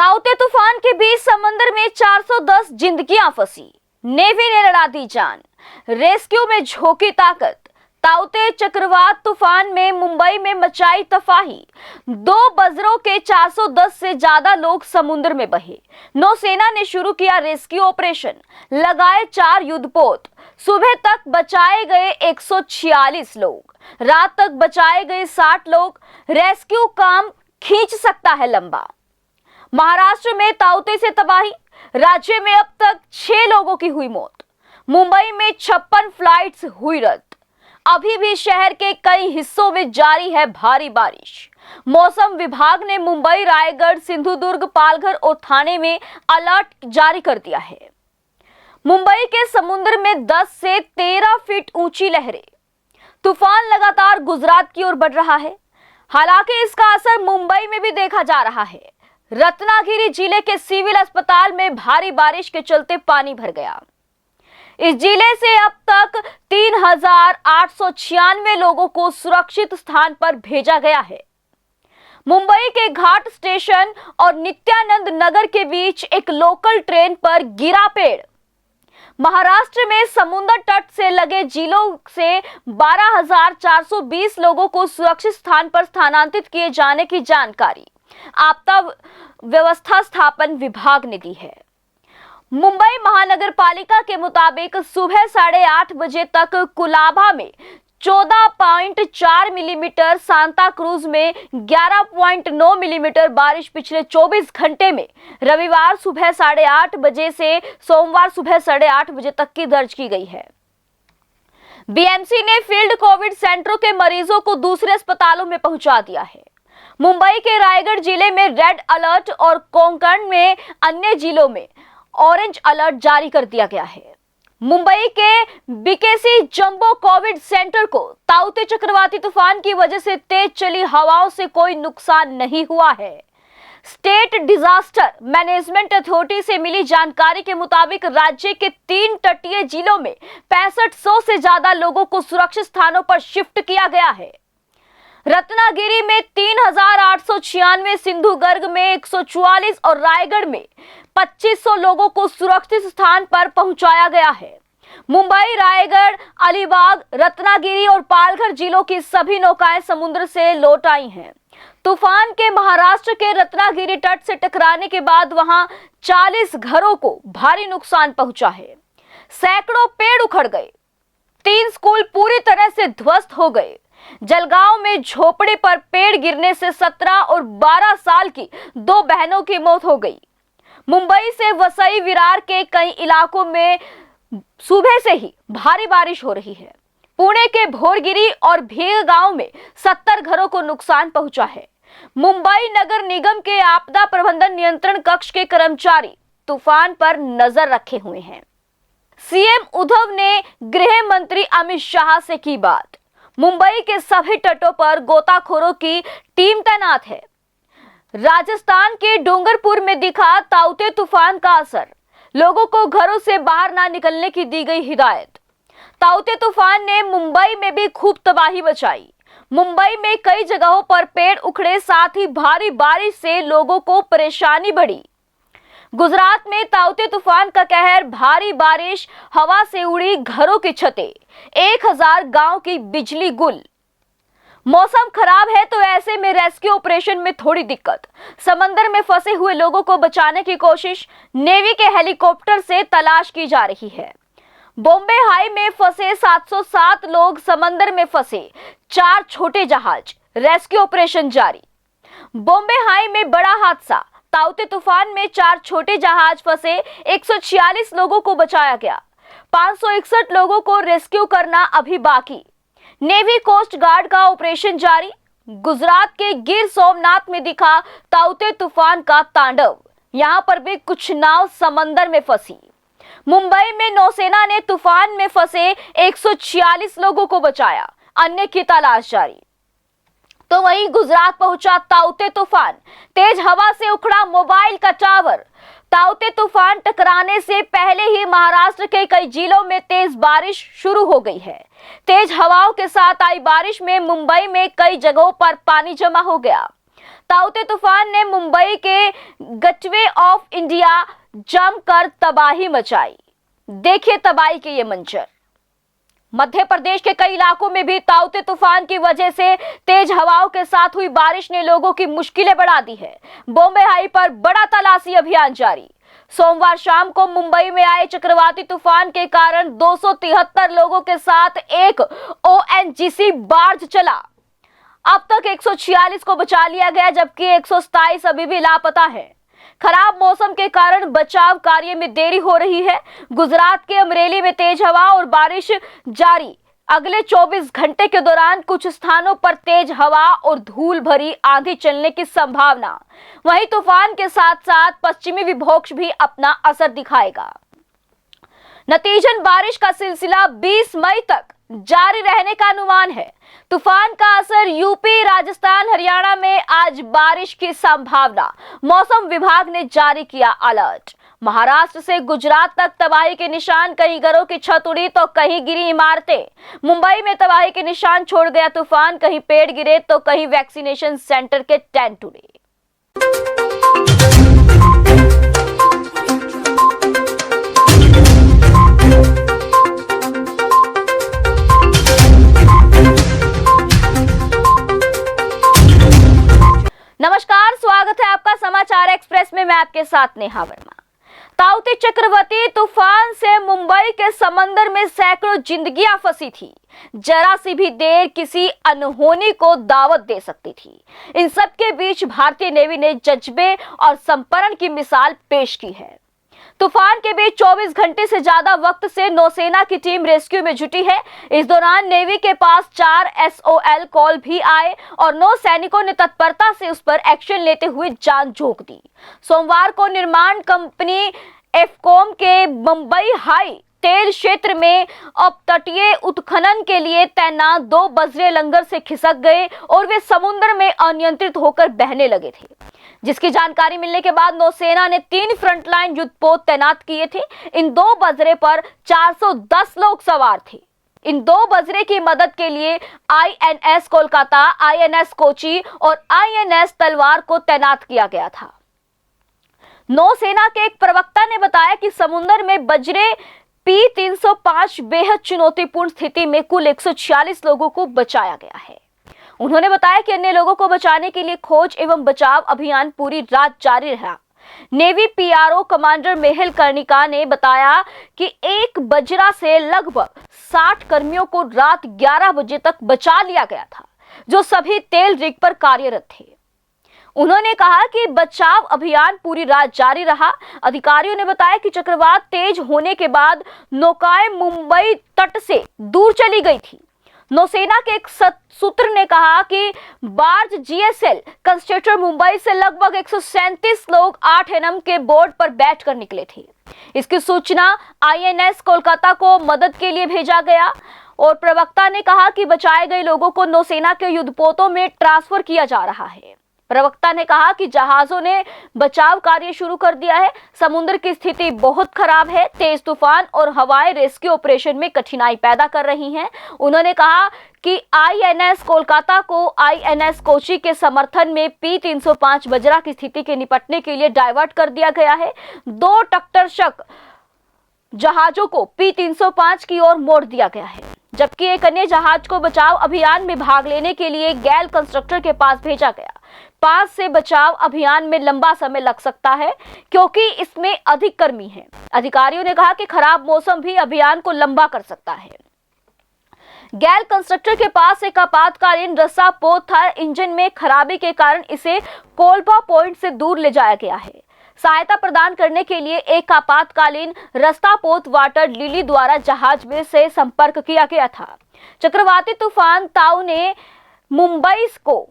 ताउते तूफान के बीच समंदर में 410 जिंदगियां फंसी। नेवी ने लड़ा दी जान, रेस्क्यू में झोंकी ताकत। ताउते चक्रवात तूफान में मुंबई में मचाई तबाही। 2 बजरों के 410 से ज्यादा लोग समुद्र में बहे। नौसेना ने शुरू किया रेस्क्यू ऑपरेशन, लगाए 4 युद्धपोत। सुबह तक बचाए गए 146 लोग, रात तक बचाए गए 60 लोग। रेस्क्यू काम खींच सकता है लंबा। महाराष्ट्र में ताउते से तबाही, राज्य में अब तक 6 लोगों की हुई मौत। मुंबई में 56 फ्लाइट्स हुई रद्द। अभी भी शहर के कई हिस्सों में जारी है भारी बारिश। मौसम विभाग ने मुंबई, रायगढ़, सिंधुदुर्ग, पालघर और ठाणे में अलर्ट जारी कर दिया है। मुंबई के समुद्र में 10 से 13 फीट ऊंची लहरें। तूफान लगातार गुजरात की ओर बढ़ रहा है। हालांकि इसका असर मुंबई में भी देखा जा रहा है। रत्नागिरी जिले के सिविल अस्पताल में भारी बारिश के चलते पानी भर गया। इस जिले से अब तक 3,896 लोगों को सुरक्षित स्थान पर भेजा गया है। मुंबई के घाट स्टेशन और नित्यानंद नगर के बीच एक लोकल ट्रेन पर गिरा पेड़। महाराष्ट्र में समुद्र तट से लगे जिलों से 12,420 लोगों को सुरक्षित स्थान पर स्थानांतरित किए जाने की जानकारी आपदा व्यवस्थापन विभाग ने दी है। मुंबई महानगर पालिका के मुताबिक सुबह 8:30 बजे तक कुलाबा में 14.4 मिलीमीटर, सांता क्रूज में 11.9 मिलीमीटर बारिश पिछले 24 घंटे में रविवार सुबह 8:30 बजे से सोमवार सुबह 8:30 बजे तक की दर्ज की गई है। बीएमसी ने फील्ड कोविड सेंटरों के मरीजों को दूसरे अस्पतालों में पहुंचा दिया है। मुंबई के रायगढ़ जिले में रेड अलर्ट और कोंकण में अन्य जिलों में ऑरेंज अलर्ट जारी कर दिया गया है। मुंबई के बीकेसी जंबो कोविड सेंटर को ताउते चक्रवाती तूफान की वजह से तेज चली हवाओं से कोई नुकसान नहीं हुआ है। स्टेट डिजास्टर मैनेजमेंट अथॉरिटी से मिली जानकारी के मुताबिक राज्य के 3 तटीय जिलों में 6500 से ज्यादा लोगों को सुरक्षित स्थानों पर शिफ्ट किया गया है। रत्नागिरी में 3,896, सिंधुदुर्ग में 144 और रायगढ़ में 2500 लोगों को सुरक्षित स्थान पर पहुंचाया गया है। मुंबई, रायगढ़, अलीबाग, रत्नागिरी और पालघर जिलों की सभी नौकाएं समुद्र से लौट आई हैं। तूफान के महाराष्ट्र के रत्नागिरी तट से टकराने के बाद वहां 40 घरों को भारी नुकसान पहुंचा है। सैकड़ों पेड़ उखड़ गए। 3 स्कूल पूरी तरह से ध्वस्त हो गए। जलगांव में झोपड़ी पर पेड़ गिरने से 17 और 12 साल की 2 बहनों की मौत हो गई। मुंबई से वसई विरार के कई इलाकों में सुबह से ही भारी बारिश हो रही है। पुणे के भोरगिरी और भीग गांव में 70 घरों को नुकसान पहुंचा है। मुंबई नगर निगम के आपदा प्रबंधन नियंत्रण कक्ष के कर्मचारी तूफान पर नजर रखे हुए हैं। सीएम उद्धव ने गृह मंत्री अमित शाह से की बात। मुंबई के सभी तटों पर गोताखोरों की टीम तैनात है। राजस्थान के डूंगरपुर में दिखा ताउते तूफान का असर। लोगों को घरों से बाहर ना निकलने की दी गई हिदायत। ताउते तूफान ने मुंबई में भी खूब तबाही मचाई। मुंबई में कई जगहों पर पेड़ उखड़े, साथ ही भारी बारिश से लोगों को परेशानी बढ़ी। गुजरात में ताउते तूफान का कहर, भारी बारिश, हवा से उड़ी घरों की छतें, 1000 गांव की बिजली गुल। मौसम खराब है तो ऐसे में रेस्क्यू ऑपरेशन में थोड़ी दिक्कत। समंदर में फंसे हुए लोगों को बचाने की कोशिश नेवी के हेलीकॉप्टर से तलाश की जा रही है। बॉम्बे हाई में फंसे 707 लोग, समंदर में फंसे 4 छोटे जहाज, रेस्क्यू ऑपरेशन जारी। बॉम्बे हाई में बड़ा हादसा, ताउते तूफान में 4 छोटे जहाज फंसे, 146 लोगों को बचाया गया। 561 लोगों को रेस्क्यू करना अभी बाकी। नेवी कोस्ट गार्ड का ऑपरेशन जारी। गुजरात के गिर सोमनाथ में दिखा ताउते तूफान का तांडव। यहां पर भी कुछ नाव समंदर में फंसी। मुंबई में नौसेना ने तूफान में फंसे 146 लोगों को बचाया, अन्य की तलाश जारी। तो वहीं गुजरात पहुंचा ताउते तूफान। तेज हवा से उखड़ा मोबाइल का टावर। ताउते तूफान टकराने से पहले ही महाराष्ट्र के कई जिलों में तेज बारिश शुरू हो गई है। तेज हवाओं के साथ आई बारिश में मुंबई में कई जगहों पर पानी जमा हो गया। ताउते तूफान ने मुंबई के गेटवे ऑफ इंडिया जमकर तबाही मचाई। देखिए तबाही के ये मंजर। मध्य प्रदेश के कई इलाकों में भी ताउते तूफान की वजह से तेज हवाओं के साथ हुई बारिश ने लोगों की मुश्किलें बढ़ा दी है। बॉम्बे हाई पर बड़ा तलाशी अभियान जारी। सोमवार शाम को मुंबई में आए चक्रवाती तूफान के कारण 273 लोगों के साथ एक ओएनजीसी बार्ज चला। अब तक 146 को बचा लिया गया, जबकि 127 अभी भी लापता है। खराब मौसम के कारण बचाव कार्य में देरी हो रही है। गुजरात के अमरेली में तेज हवा और बारिश जारी। अगले 24 घंटे के दौरान कुछ स्थानों पर तेज हवा और धूल भरी आंधी चलने की संभावना। वहीं तूफान के साथ साथ पश्चिमी विक्षोभ भी अपना असर दिखाएगा। नतीजन बारिश का सिलसिला 20 मई तक जारी रहने का अनुमान है। तूफान का असर यूपी, राजस्थान, हरियाणा में आज बारिश की संभावना। मौसम विभाग ने जारी किया अलर्ट। महाराष्ट्र से गुजरात तक तबाही के निशान। कहीं घरों की छत उड़ी तो कहीं गिरी इमारतें। मुंबई में तबाही के निशान छोड़ गया तूफान। कहीं पेड़ गिरे तो कहीं वैक्सीनेशन सेंटर के टेंट उड़े। नमस्कार, स्वागत है आपका समाचार एक्सप्रेस में। मैं आपके साथ नेहा वर्मा। ताउते चक्रवाती तूफान से मुंबई के समंदर में सैकड़ों जिंदगियां फंसी थी। जरा सी भी देर किसी अनहोनी को दावत दे सकती थी। इन सब के बीच भारतीय नेवी ने जज्बे और संपरण की मिसाल पेश की है। तूफान के बीच 24 घंटे से ज्यादा वक्त से नौसेना की टीम रेस्क्यू में जुटी है। इस दौरान नेवी के पास 4 SOL कॉल भी आए और 9 सैनिकों ने तत्परता से उस पर एक्शन लेते हुए जान झोंक दी। सोमवार को निर्माण कंपनी एफकॉम के मुंबई हाई तेल क्षेत्र में अपतटीय उत्खनन के लिए तैनात 2 बजरे लंगर से खिसक गए और वे समुद्र में अनियंत्रित होकर बहने लगे थे। जिसकी जानकारी मिलने के बाद नौसेना ने 3 फ्रंटलाइन युद्धपोत तैनात किए थे। इन 2 बजरे पर 410 लोग सवार थे। इन 2 बजरे की मदद के लिए INS कोलकाता, INS कोची और INS तलवार को तैनात किया गया था। नौसेना के एक प्रवक्ता ने बताया कि समुद्र में बजरे P-305 बेहद चुनौतीपूर्ण स्थिति में कुल 146 लोगों को बचाया गया है। उन्होंने बताया कि अन्य लोगों को बचाने के लिए खोज एवं बचाव अभियान पूरी रात जारी रहा। नेवी PRO कमांडर मेहुल कर्णिका ने बताया कि एक बजरा से लगभग 60 कर्मियों को रात 11 बजे तक बचा लिया गया था, जो सभी तेल रिग पर कार्यरत थे। उन्होंने कहा कि बचाव अभियान पूरी रात जारी रहा। अधिकारियों ने बताया कि चक्रवात तेज होने के बाद नौकाएं मुंबई तट से दूर चली गई थी। नौसेना के एक सूत्र ने कहा कि बार्ज GSL कंस्ट्रक्टर मुंबई से लगभग 137 लोग 8 NM के बोर्ड पर बैठकर निकले थे। इसकी सूचना INS कोलकाता को मदद के लिए भेजा गया और प्रवक्ता ने कहा कि बचाए गए लोगों को नौसेना के युद्धपोतों में ट्रांसफर किया जा रहा है। प्रवक्ता ने कहा कि जहाजों ने बचाव कार्य शुरू कर दिया है। समुद्र की स्थिति बहुत खराब है। तेज तूफान और हवाएं रेस्क्यू ऑपरेशन में कठिनाई पैदा कर रही हैं। उन्होंने कहा कि INS कोलकाता को INS कोची के समर्थन में P-305 बजरा की स्थिति के निपटने के लिए डाइवर्ट कर दिया गया है। 2 टक्टरशक जहाजों को P-305 की ओर मोड़ दिया गया है, जबकि एक अन्य जहाज को बचाव अभियान में भाग लेने के लिए गैल कंस्ट्रक्टर के पास भेजा गया। 5 से बचाव अभियान में लंबा समय लग सकता है क्योंकि इसमें अधिक कर्मी हैं। अधिकारियों ने कहा कि खराब मौसम भी अभियान को लंबा कर सकता है। गैल कंस्ट्रक्टर के पास एक आपातकालीन रस्सा पोत था। इंजन में खराबी के कारण इसे कोलबा पॉइंट से दूर ले जाया गया है। सहायता प्रदान करने के लिए एक आपातकालीन रास्ता पोत वाटर लिली द्वारा जहाज में से संपर्क किया गया था। चक्रवाती तूफान ताऊ ने मुंबई को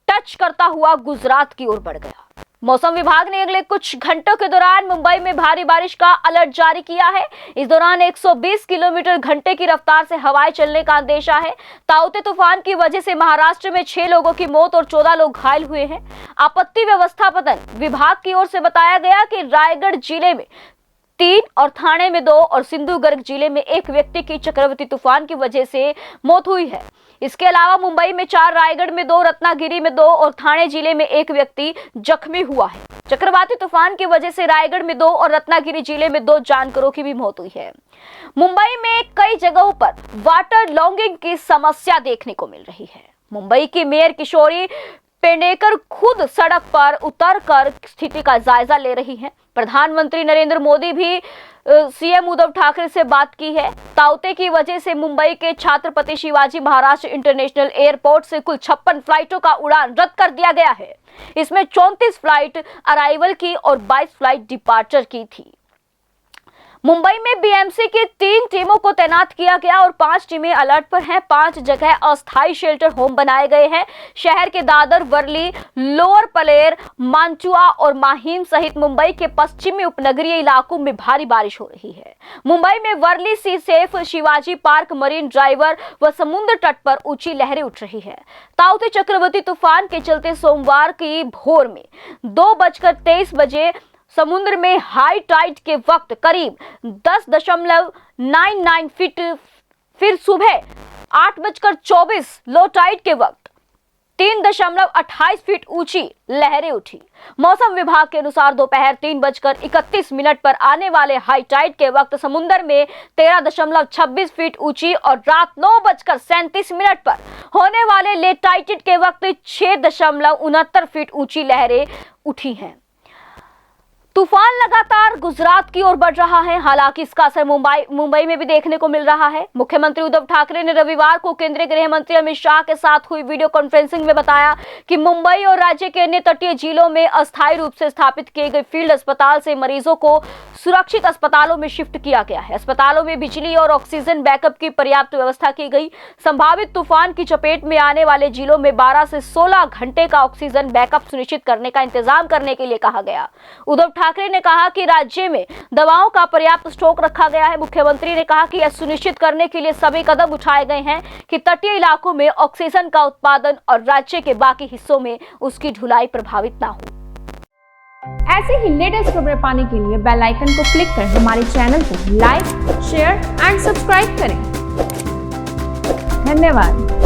टच करता हुआ गुजरात की ओर बढ़ गया। मौसम विभाग ने अगले कुछ घंटों के दौरान मुंबई में भारी बारिश का अलर्ट जारी किया है। इस दौरान 120 किलोमीटर घंटे की रफ्तार से हवाएं चलने का अंदेशा है। ताउते तूफान की वजह से महाराष्ट्र में 6 लोगों की मौत और 14 लोग घायल हुए हैं। आपत्ति व्यवस्थापन विभाग की ओर से बताया गया कि रायगढ़ जिले में 3 और ठाणे में 2 और सिंधुदुर्ग जिले में 1 व्यक्ति की चक्रवाती तूफान की वजह से मौत हुई है। इसके अलावा मुंबई में 4, रायगढ़ में 2, रत्नागिरी में 2 और ठाणे जिले में 1 व्यक्ति जख्मी हुआ है। चक्रवाती तूफान की वजह से रायगढ़ में 2 और रत्नागिरी जिले में 2 जानवरों की भी मौत हुई है। मुंबई में कई जगहों पर वाटर लॉगिंग की समस्या देखने को मिल रही है। मुंबई की मेयर किशोरी पेडनेकर खुद सड़क पर उतरकर स्थिति का जायजा ले रही हैं। प्रधानमंत्री नरेंद्र मोदी भी सीएम उद्धव ठाकरे से बात की है। ताउते की वजह से मुंबई के छत्रपति शिवाजी महाराज इंटरनेशनल एयरपोर्ट से कुल 56 फ्लाइटों का उड़ान रद्द कर दिया गया है। इसमें 34 फ्लाइट अराइवल की और 22 फ्लाइट डिपार्चर की थी। मुंबई में बीएमसी की 3 टीमों को तैनात किया गया और 5 टीमें अलर्ट पर हैं। 5 जगह अस्थायी शेल्टर होम बनाए गए हैं। शहर के दादर, वर्ली, लोअर पलेर, मांचुआ और माहिम सहित मुंबई के पश्चिमी उपनगरीय इलाकों में भारी बारिश हो रही है। मुंबई में वर्ली सी सेफ, शिवाजी पार्क, मरीन ड्राइवर व समुद्र तट पर ऊंची लहरें उठ रही है। ताउते चक्रवाती तूफान के चलते सोमवार की भोर में 2:23 बजे समुद्र में हाई टाइड के वक्त करीब 10.99 फीट, फिर सुबह 8:24 लो टाइड के वक्त 3.28 फीट ऊंची लहरें उठी। मौसम विभाग के अनुसार दोपहर 3:31 पर आने वाले हाई टाइड के वक्त समुद्र में 13.26 फीट ऊंची और रात 9:37 पर होने वाले ले टाइड के वक्त 6.69 फीट ऊंची लहरें उठी हैं। तूफान लगातार गुजरात की ओर बढ़ रहा है। हालांकि इसका असर मुंबई में भी देखने को मिल रहा है। मुख्यमंत्री उद्धव ठाकरे ने रविवार को केंद्रीय गृह मंत्री अमित शाह के साथ हुई वीडियो कॉन्फ्रेंसिंग में बताया कि मुंबई और राज्य के अन्य तटीय जिलों में अस्थायी रूप से स्थापित किए गए फील्ड अस्पताल से मरीजों को सुरक्षित अस्पतालों में शिफ्ट किया गया है। अस्पतालों में बिजली और ऑक्सीजन बैकअप की पर्याप्त व्यवस्था की गई। संभावित तूफान की चपेट में आने वाले जिलों में 12 से 16 घंटे का ऑक्सीजन बैकअप सुनिश्चित करने का इंतजाम करने के लिए कहा गया। उद्धव ठाकरे ने कहा कि राज्य में दवाओं का पर्याप्त स्टॉक रखा गया है। मुख्यमंत्री ने कहा कि यह सुनिश्चित करने के लिए सभी कदम उठाए गए हैं कि तटीय इलाकों में ऑक्सीजन का उत्पादन और राज्य के बाकी हिस्सों में उसकी ढुलाई प्रभावित ना हो। ऐसे ही लेटेस्ट खबरें पाने के लिए बेल आइकन को क्लिक कर हमारे चैनल को लाइक, शेयर एंड सब्सक्राइब करें। धन्यवाद।